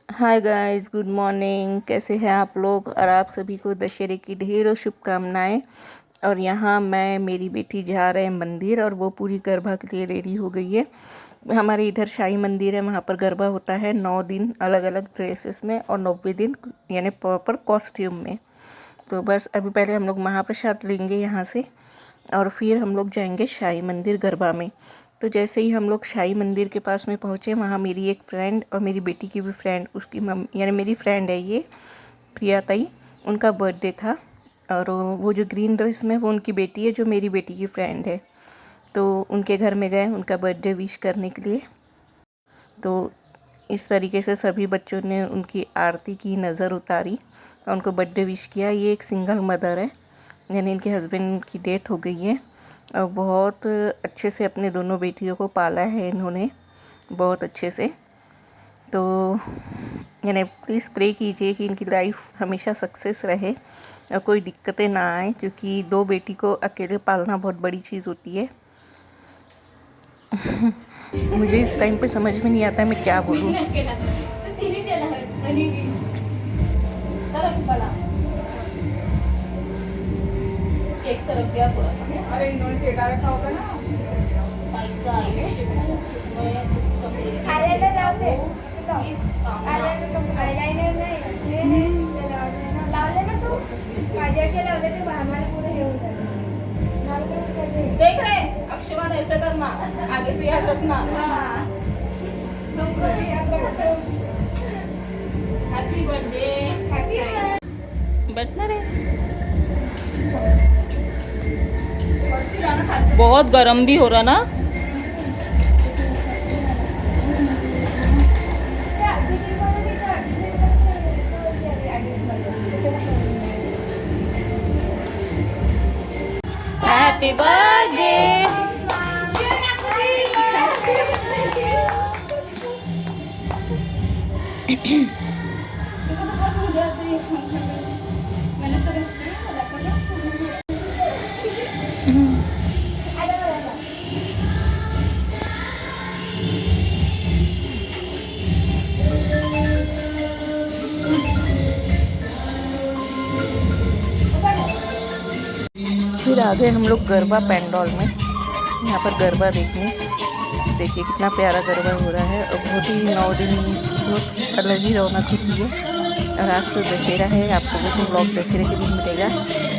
Hi guys, good morning. कैसे हैं आप लोग? और आप सभी को दशहरे की ढेरों शुभकामनाएं। और यहाँ मैं मेरी बेटी जा रहे हैं मंदिर और वो पूरी गरबा के लिए रेडी हो गई है। हमारे इधर शाही मंदिर है, वहाँ पर गरबा होता है 9 दिन अलग अलग ड्रेसेस में और 90 दिन यानी प्रॉपर कॉस्ट्यूम में। तो बस अभी पहले हम लोग महाप्रसाद लेंगे यहाँ से और फिर हम लोग जाएंगे शाही मंदिर गरबा में। तो जैसे ही हम लोग शाही मंदिर के पास में पहुँचे, वहाँ मेरी एक फ्रेंड और मेरी बेटी की भी फ्रेंड, उसकी मम्मी यानी मेरी फ्रेंड है ये प्रिया ताई, उनका बर्थडे था। और वो जो ग्रीन ड्रेस में वो उनकी बेटी है, जो मेरी बेटी की फ्रेंड है। तो उनके घर में गए उनका बर्थडे विश करने के लिए। तो इस तरीके से सभी बच्चों ने उनकी आरती की, नज़र उतारी और उनको बर्थडे विश किया। ये एक सिंगल मदर है, यानी इनके हस्बैंड की डेथ हो गई है और बहुत अच्छे से अपने दोनों बेटियों को पाला है इन्होंने, बहुत अच्छे से। तो यानी प्लीज़ प्रे कीजिए कि इनकी लाइफ हमेशा सक्सेस रहे और कोई दिक्कतें ना आए, क्योंकि दो बेटी को अकेले पालना बहुत बड़ी चीज़ होती है। मुझे इस टाइम पे समझ में नहीं आता मैं क्या बोलूँ। केक सरक गया थोड़ा सा। अरे इन्होंने केक रखा होगा ना। ताईचं आयुष्य खूप सुखमय, सुख समृद्धी आलेलं जाऊ दे. हीच कामना. आयलाइनर नाही हे लावले ना तू माझ्याचे लावले ते आम्हाला पुढे हे होतं. देख रहे अक्षमान ऐसे करना, आगे से याद रखना। Happy birthday. हैप्पी बैठना रे। बहुत गर्म भी हो रहा ना। Happy birthday. फिर आ गए हम लोग गरबा पेंडॉल में, यहाँ पर गरबा देखने। देखिए कितना प्यारा गरबा हो रहा है और बहुत ही 9 दिन बहुत अलग ही रौनक होती है। और आज तो दशहरा है, आप लोगों को व्लॉग दशहरे के दिन मिलेगा।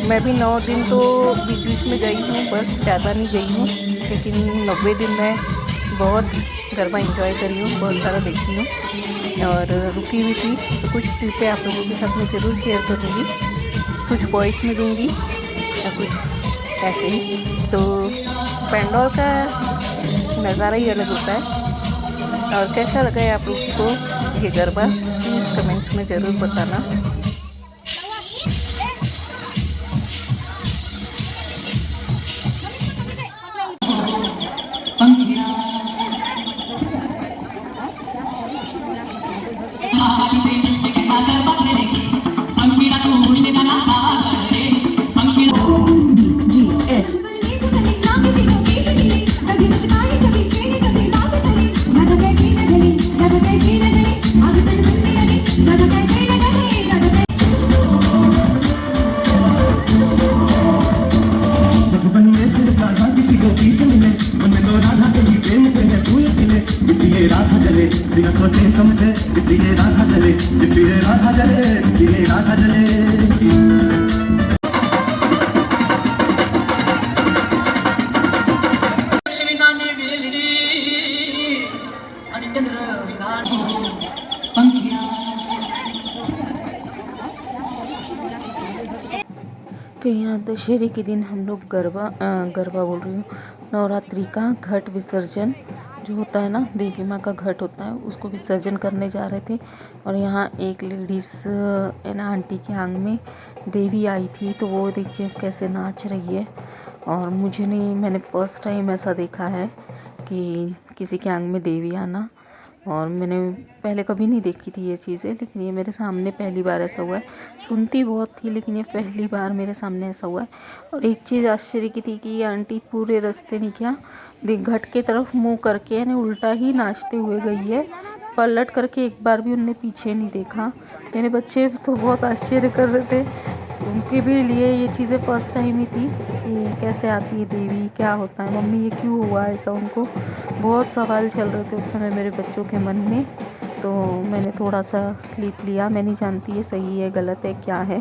मैं भी 9 दिन तो बीच बीच में गई हूँ, बस ज़्यादा नहीं गई हूँ, लेकिन 90 दिन मैं बहुत गरबा एंजॉय करी हूँ, बहुत सारा देखी हूँ और रुकी भी थी। तो कुछ क्लिपें आप लोगों के साथ में ज़रूर शेयर करूँगी, कुछ वॉइस में दूँगी या कुछ ऐसे ही। तो पेंडोल का नज़ारा ही अलग होता है। और कैसा लगा है आप लोगों को ये गरबा, प्लीज़ कमेंट्स में ज़रूर बताना। राधा जले बिना सोचे समझे, इसलिए राधा जले, इसलिए राधा जले, इसलिए राधा जले। फिर यहाँ दशहरे के दिन हम लोग गरबा बोल रही हूँ, नवरात्रि का घट विसर्जन जो होता है ना, देवी माँ का घट होता है, उसको विसर्जन करने जा रहे थे। और यहाँ एक लेडीज़ है ना, आंटी के आंग में देवी आई थी, तो वो देखिए कैसे नाच रही है। और मुझे नहीं, मैंने फ़र्स्ट टाइम ऐसा देखा है कि किसी के आंग में देवी आना। और मैंने पहले कभी नहीं देखी थी ये चीज़ें, लेकिन ये मेरे सामने पहली बार ऐसा हुआ है। सुनती बहुत थी, लेकिन ये पहली बार मेरे सामने ऐसा हुआ है। और एक चीज़ आश्चर्य की थी कि ये आंटी पूरे रास्ते नहीं, क्या घट के तरफ मुंह करके यानी उल्टा ही नाचते हुए गई है, पलट करके एक बार भी उनने पीछे नहीं देखा। मेरे बच्चे तो बहुत आश्चर्य कर रहे थे, उनके भी लिए ये चीज़ें फर्स्ट टाइम ही थी कि कैसे आती है देवी, क्या होता है, मम्मी ये क्यों हुआ ऐसा। उनको बहुत सवाल चल रहे थे उस समय मेरे बच्चों के मन में। तो मैंने थोड़ा सा क्लिप लिया। मैं नहीं जानती ये सही है गलत है क्या है,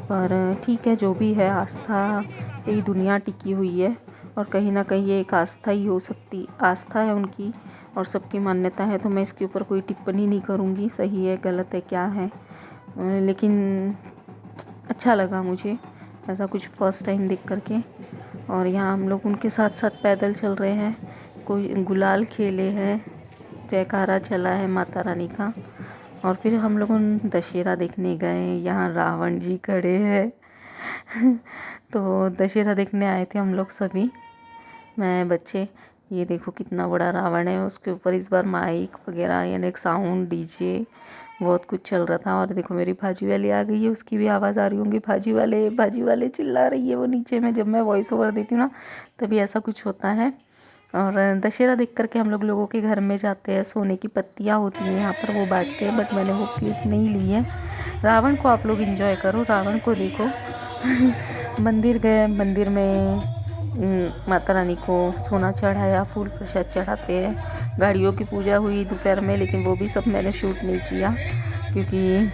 पर ठीक है जो भी है, आस्था पे ही दुनिया टिकी हुई है और कहीं ना कहीं ये एक आस्था ही हो सकती, आस्था है उनकी और सबकी मान्यता है। तो मैं इसके ऊपर कोई टिप्पणी नहीं करूँगी सही है गलत है क्या है, लेकिन अच्छा लगा मुझे ऐसा कुछ फ़र्स्ट टाइम देख करके। और यहाँ हम लोग उनके साथ साथ पैदल चल रहे हैं, कोई गुलाल खेले हैं, जयकारा चला है माता रानी का। और फिर हम लोग दशहरा देखने गए। यहाँ रावण जी खड़े हैं तो दशहरा देखने आए थे हम लोग सभी, मैं बच्चे। ये देखो कितना बड़ा रावण है, उसके ऊपर इस बार माइक वगैरह यानी एक साउंड डीजे बहुत कुछ चल रहा था। और देखो मेरी भाजी वाली आ गई है, उसकी भी आवाज़ आ रही होंगी, भाजी वाले चिल्ला रही है वो नीचे में। जब मैं वॉइस ओवर देती हूँ ना तभी ऐसा कुछ होता है। और दशहरा देख करके हम लोगों के घर में जाते हैं, सोने की पत्तियाँ होती हैं यहाँ पर, वो बांटते हैं, बट मैंने वो क्लिप नहीं ली है। रावण को आप लोग एंजॉय करो, रावण को देखो मंदिर गए, मंदिर में माता रानी को सोना चढ़ाया, फूल प्रसाद चढ़ाते हैं, गाड़ियों की पूजा हुई दोपहर में, लेकिन वो भी सब मैंने शूट नहीं किया क्योंकि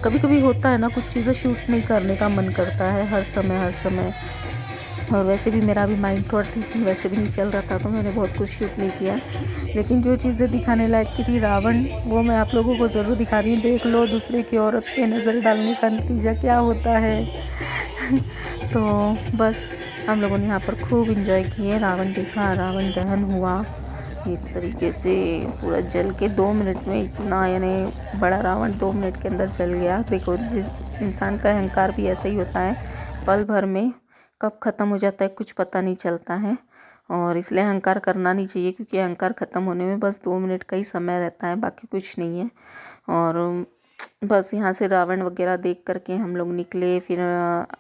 कभी कभी होता है ना कुछ चीज़ें शूट नहीं करने का मन करता है हर समय। और वैसे भी मेरा भी माइंड थोड़ा ठीक वैसे भी नहीं चल रहा था, तो मैंने बहुत कुछ शूट नहीं किया। लेकिन जो चीज़ें दिखाने लायक की थी रावण, वो मैं आप लोगों को ज़रूर दिखा रही हूँ। देख लो दूसरे की औरत पे नज़र डालने का नतीजा क्या होता है तो बस हम लोगों ने यहाँ पर खूब इंजॉय किए, रावण देखा, रावण दहन हुआ इस तरीके से पूरा जल के 2 मिनट में, इतना यानी बड़ा रावण 2 मिनट के अंदर जल गया। देखो जिस इंसान का अहंकार भी ऐसा ही होता है, पल भर में कब ख़त्म हो जाता है कुछ पता नहीं चलता है। और इसलिए अहंकार करना नहीं चाहिए क्योंकि अहंकार ख़त्म होने में बस 2 मिनट का ही समय रहता है, बाकी कुछ नहीं है। और बस यहाँ से रावण वगैरह देख करके हम लोग निकले। फिर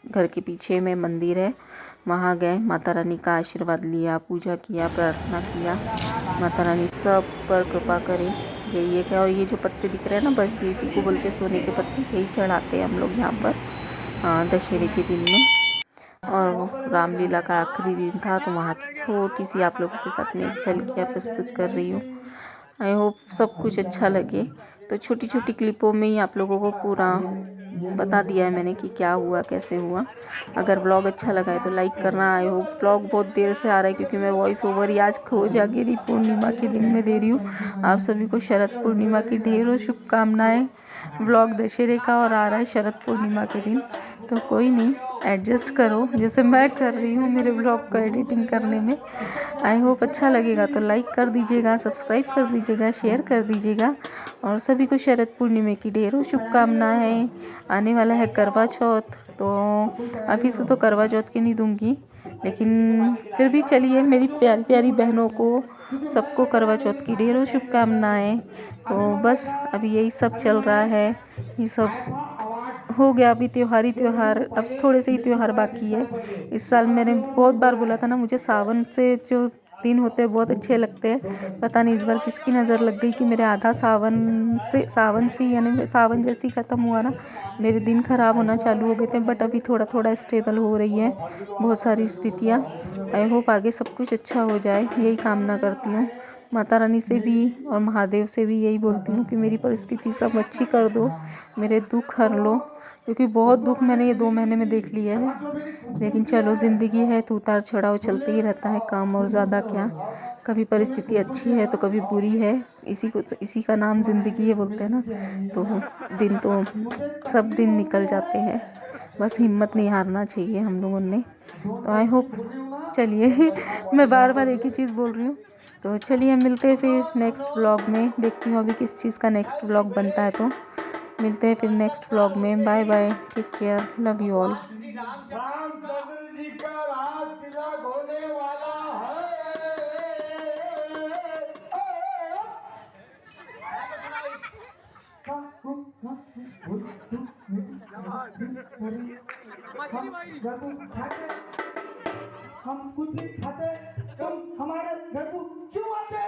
घर के पीछे में मंदिर है, वहाँ गए, माता रानी का आशीर्वाद लिया, पूजा किया, प्रार्थना किया, माता रानी सब पर कृपा करे, यही है क्या। और ये जो पत्ते दिख रहे हैं ना, बस इसी को बोलते सोने के पत्ते, यही चढ़ाते हैं हम लोग यहाँ पर दशहरे के दिन में। और रामलीला का आखिरी दिन था, तो वहाँ की छोटी सी आप लोगों के साथ में एक झलकियाँ प्रस्तुत कर रही हूँ। आई होप सब कुछ अच्छा लगे। तो छोटी छोटी क्लिपों में ही आप लोगों को पूरा बता दिया है मैंने कि क्या हुआ कैसे हुआ। अगर व्लॉग अच्छा लगा है तो लाइक करना। आई होप व्लॉग बहुत देर से आ रहा है क्योंकि मैं वॉइस ओवर ही आज कोजागिरी पूर्णिमा के दिन में दे रही हूँ। आप सभी को शरद पूर्णिमा की ढेरों शुभकामनाएं। व्लॉग दशहरे का और आ रहा है शरद पूर्णिमा के दिन, तो कोई नहीं, एडजस्ट करो जैसे मैं कर रही हूँ मेरे व्लॉग को एडिटिंग करने में। आई होप अच्छा लगेगा तो लाइक कर दीजिएगा, सब्सक्राइब कर दीजिएगा, शेयर कर दीजिएगा। और सभी को शरद पूर्णिमा की ढेरों शुभकामनाएं। आने वाला है करवा चौथ, तो अभी से तो करवा चौथ की नहीं दूंगी, लेकिन फिर भी चलिए मेरी प्यारी प्यारी बहनों को सबको करवा चौथ की ढेरों शुभकामनाएं। तो बस अभी यही सब चल रहा है, ये सब हो गया। अभी त्योहार, अब थोड़े से ही त्यौहार बाकी है। इस साल मैंने बहुत बार बोला था ना, मुझे सावन से जो दिन होते हैं बहुत अच्छे लगते हैं। पता नहीं इस बार किसकी नज़र लग गई कि मेरे आधा सावन से यानी सावन जैसे ही ख़त्म हुआ ना, मेरे दिन ख़राब होना चालू हो गए थे। बट अभी थोड़ा थोड़ा स्टेबल हो रही है बहुत सारी स्थितियाँ। आई होप आगे सब कुछ अच्छा हो जाए, यही कामना करती हूँ। माता रानी से भी और महादेव से भी यही बोलती हूँ कि मेरी परिस्थिति सब अच्छी कर दो, मेरे दुख हर लो, क्योंकि बहुत दुख मैंने ये 2 महीने में देख लिया है। लेकिन चलो ज़िंदगी है तो उतार चढ़ाव चलते ही रहता है, कम और ज़्यादा क्या। कभी परिस्थिति अच्छी है तो कभी बुरी है, इसी का नाम ज़िंदगी है बोलते हैं ना। तो दिन तो सब दिन निकल जाते हैं, बस हिम्मत नहीं हारना चाहिए हम लोगों ने। तो आई होप चलिए मैं बार बार एक ही चीज़ बोल रही हूँ। तो चलिए मिलते हैं फिर नेक्स्ट व्लॉग में, देखती हूँ अभी किस चीज़ का नेक्स्ट व्लॉग बनता है। तो मिलते हैं फिर नेक्स्ट व्लॉग में। Bye bye, take care, love you all. Ramchandra ji का राज तिलक होने वाला हम कुछ भी खाते, तुम हमारे घर को क्यों आते?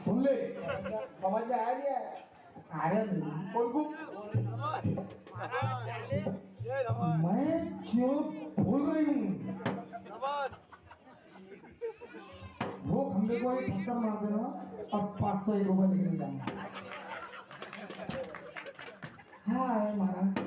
सुन ले समझ में आया नहीं है अरे बोल को मैं जो बोल रही हूँ वो खंबे को एक थप्पड़ मार देना और 501 रुपये लेके जाना। हाँ महाराज